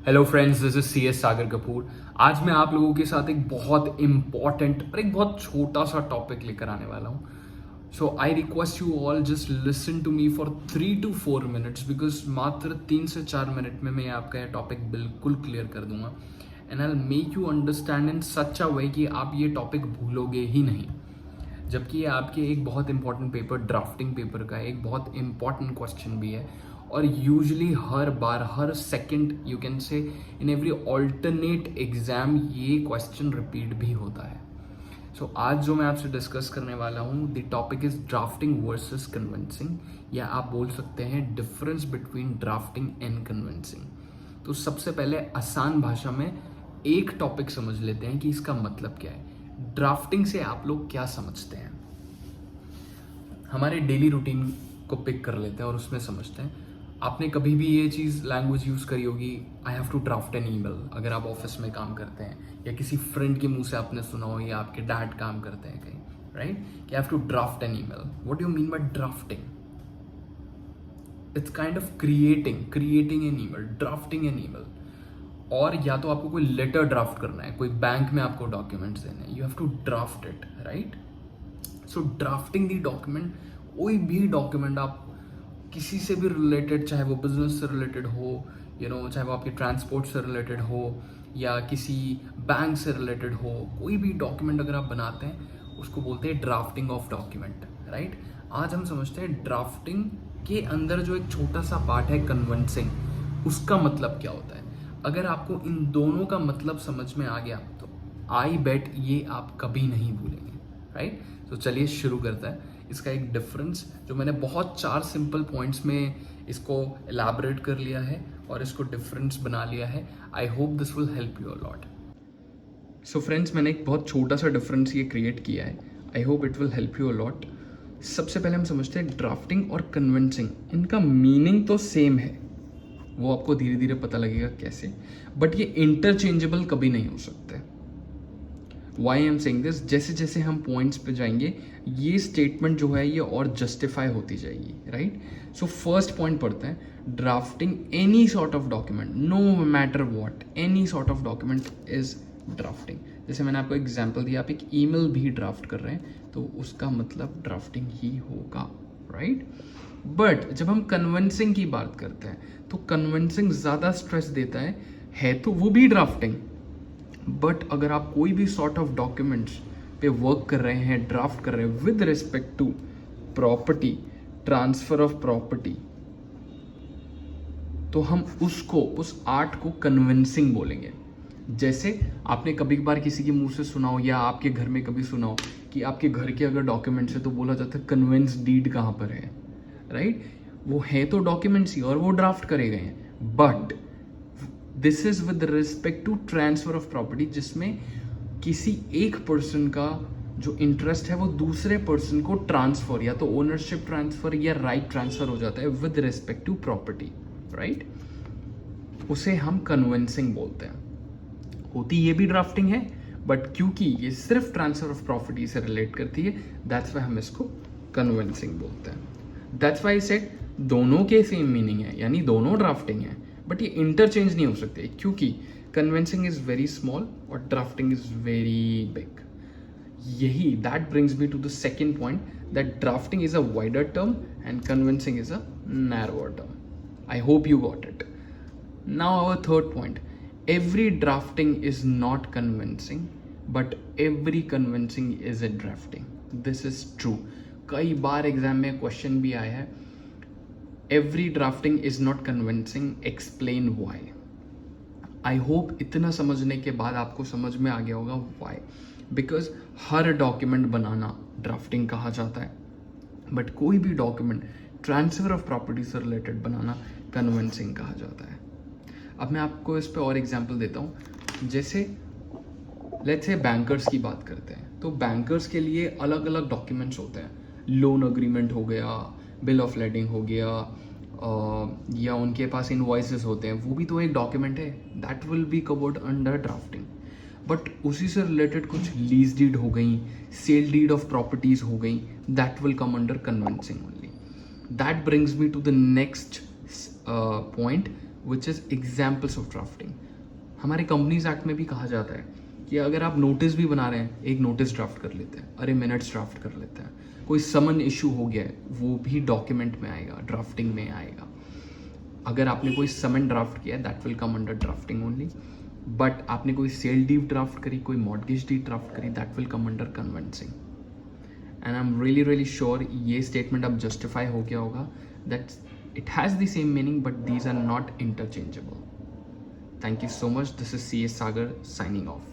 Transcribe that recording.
Hello friends, this is C S Sagar Kapoor. आज मैं आप लोगों के साथ एक बहुत इंपॉर्टेंट और एक बहुत छोटा सा टॉपिक लेकर आने वाला हूँ। So I request you all just listen to me for 3 to 4 minutes, because मात्र 3 से 4 मिनट में मैं आपका यह टॉपिक बिल्कुल क्लियर कर दूंगा and I make you understand in such a way कि आप ये टॉपिक भूलोगे ही नहीं। जबकि ये आपके एक बहुत इंपॉर्टेंट पेपर, ड्राफ्टिंग पेपर का एक बहुत इंपॉर्टेंट क्वेश्चन भी है और usually her bar, her second, you can say in every alternate exam ये क्वेश्चन रिपीट भी होता है। सो आज जो मैं आपसे डिस्कस करने वाला हूँ, the topic is drafting versus convincing, या आप बोल सकते हैं difference between drafting and convincing. तो सबसे पहले आसान भाषा में एक टॉपिक समझ लेते हैं कि इसका मतलब क्या है। ड्राफ्टिंग से आप लोग क्या समझते हैं? हमारे डेली रूटीन को पिक कर लेते हैं और उसमें समझते हैं। आपने कभी भी ये चीज़ लैंग्वेज यूज़ करी होगी, I have to draft an email, अगर आप ऑफिस में काम करते हैं, या किसी फ्रेंड के मुंह से आपने सुना हो, या आपके डैड काम करते हैं कहीं, राइट, कि I have to draft an email. What do you mean by drafting? It's kind of creating an email, drafting an email. और या तो आपको कोई लेटर ड्राफ्ट करना है, कोई बैंक में आपको डॉक्यूमेंट्स देने हैं, you have to draft it, right. So drafting the document, कोई भी डॉक्यूमेंट आप किसी से भी रिलेटेड, चाहे वो बिजनेस से रिलेटेड हो, चाहे वो आपके ट्रांसपोर्ट से रिलेटेड हो, या किसी बैंक से रिलेटेड हो, कोई भी डॉक्यूमेंट अगर आप बनाते हैं उसको बोलते हैं ड्राफ्टिंग ऑफ डॉक्यूमेंट, राइट। आज हम समझते हैं ड्राफ्टिंग के अंदर जो एक छोटा सा पार्ट है कन्विंसिंग, उसका मतलब क्या होता है। अगर आपको इन दोनों का मतलब समझ में आ गया तो आई बेट ये आप कभी नहीं भूलेंगे, राइट। तो चलिए शुरू करते हैं। इसका एक डिफरेंस जो मैंने बहुत 4 सिंपल पॉइंट्स में इसको एलैबोरेट कर लिया है और इसको डिफरेंस बना लिया है। I hope this will help you a lot. So friends, मैंने एक बहुत छोटा सा डिफरेंस ये क्रिएट किया है। I hope it will help you a lot. सबसे पहले हम समझते हैं ड्राफ्टिंग और कन्विंसिंग, इनका मीनिंग तो सेम है, वो आपको धीरे धीरे पता लगेगा कैसे, बट ये इंटरचेंजेबल कभी नहीं हो सकते। Why I am saying this, जैसे जैसे हम पॉइंट्स पे जाएंगे ये स्टेटमेंट जो है ये और जस्टिफाई होती जाएगी, राइट। सो फर्स्ट पॉइंट पढ़ते हैं। Drafting any sort of document, no matter what, any sort of document is drafting. जैसे मैंने आपको एग्जांपल दिया, आप एक ईमेल भी ड्राफ्ट कर रहे हैं तो उसका मतलब ड्राफ्टिंग ही होगा, राइट। बट जब हम कन्विंसिंग की बात करते हैं तो कन्विंसिंग ज़्यादा स्ट्रेस देता है तो वो भी ड्राफ्टिंग। बट अगर आप कोई भी सॉर्ट ऑफ डॉक्यूमेंट्स पे वर्क कर रहे हैं, ड्राफ्ट कर रहे हैं with respect to property, transfer of property, तो हम उसको, उस आर्ट को कन्विंसिंग बोलेंगे। जैसे आपने कभी कभार किसी के मुंह से सुना हो, या आपके घर में कभी सुना हो कि आपके घर के अगर डॉक्यूमेंट्स है तो बोला जाता है कन्विंस डीड कहाँ पर है, राइट। वो है तो डॉक्यूमेंट्स ही और वो ड्राफ्ट करे गए हैं, but this is with respect to transfer of property, जिसमें किसी एक पर्सन का जो इंटरेस्ट है वो दूसरे पर्सन को ट्रांसफर, या तो ओनरशिप ट्रांसफर या राइट ट्रांसफर हो जाता है with respect to property, right. उसे हम कन्विंसिंग बोलते हैं। होती ये भी ड्राफ्टिंग है, बट क्योंकि ये सिर्फ ट्रांसफर ऑफ प्रॉपर्टी से रिलेट करती है, दैट्स वाई हम इसको कन्विंसिंग बोलते हैं। दैट्स वाई सेड दोनों के सेम मीनिंग है, यानी दोनों ड्राफ्टिंग है, बट ये इंटरचेंज नहीं हो सकते क्योंकि कन्विंसिंग इज वेरी स्मॉल और ड्राफ्टिंग इज वेरी बिग। यही that brings me to the second point, that drafting is a wider term and conveyancing is a narrower term. I hope you got it. Now our third point, every drafting is not convincing, but every convincing is a drafting. This is true. कई बार exam में question भी आया है, every drafting is not convincing, explain why. I hope इतना समझने के बाद आपको समझ में आ गया होगा why. Because her document banana drafting कहा जाता है, बट कोई भी डॉक्यूमेंट ट्रांसफर ऑफ प्रॉपर्टी से रिलेटेड बनाना कन्विंसिंग कहा जाता है। अब मैं आपको इस पे और एग्जांपल देता हूँ। जैसे लेट्स से बैंकर्स की बात करते हैं, तो बैंकर्स के लिए अलग अलग डॉक्यूमेंट्स होते हैं। लोन अग्रीमेंट हो गया, बिल ऑफ लेडिंग हो गया, या उनके पास इनवॉइसेस होते हैं, वो भी तो एक डॉक्यूमेंट है, that will be covered under drafting. But उसी से रिलेटेड कुछ लीज डीड हो गई, सेल डीड ऑफ प्रॉपर्टीज हो गई, that will come under conveyancing only. That brings me to the next point, which is examples of drafting. हमारे companies act में भी कहा जाता है कि अगर आप नोटिस भी बना रहे हैं, एक नोटिस ड्राफ्ट कर लेते हैं, अरे मिनट्स ड्राफ्ट कर लेते हैं, कोई समन इशू हो गया है वो भी डॉक्यूमेंट में आएगा, ड्राफ्टिंग में आएगा। अगर आपने कोई समन ड्राफ्ट किया that will come under drafting only, but आपने कोई सेल डीड ड्राफ्ट करी, कोई मॉर्गेज डीड ड्राफ्ट करी, that will come under conveyancing. And I am really sure ये स्टेटमेंट अब जस्टिफाई हो गया होगा that it has the same meaning but these are not interchangeable. Thank you so much. This is CS Sagar signing off.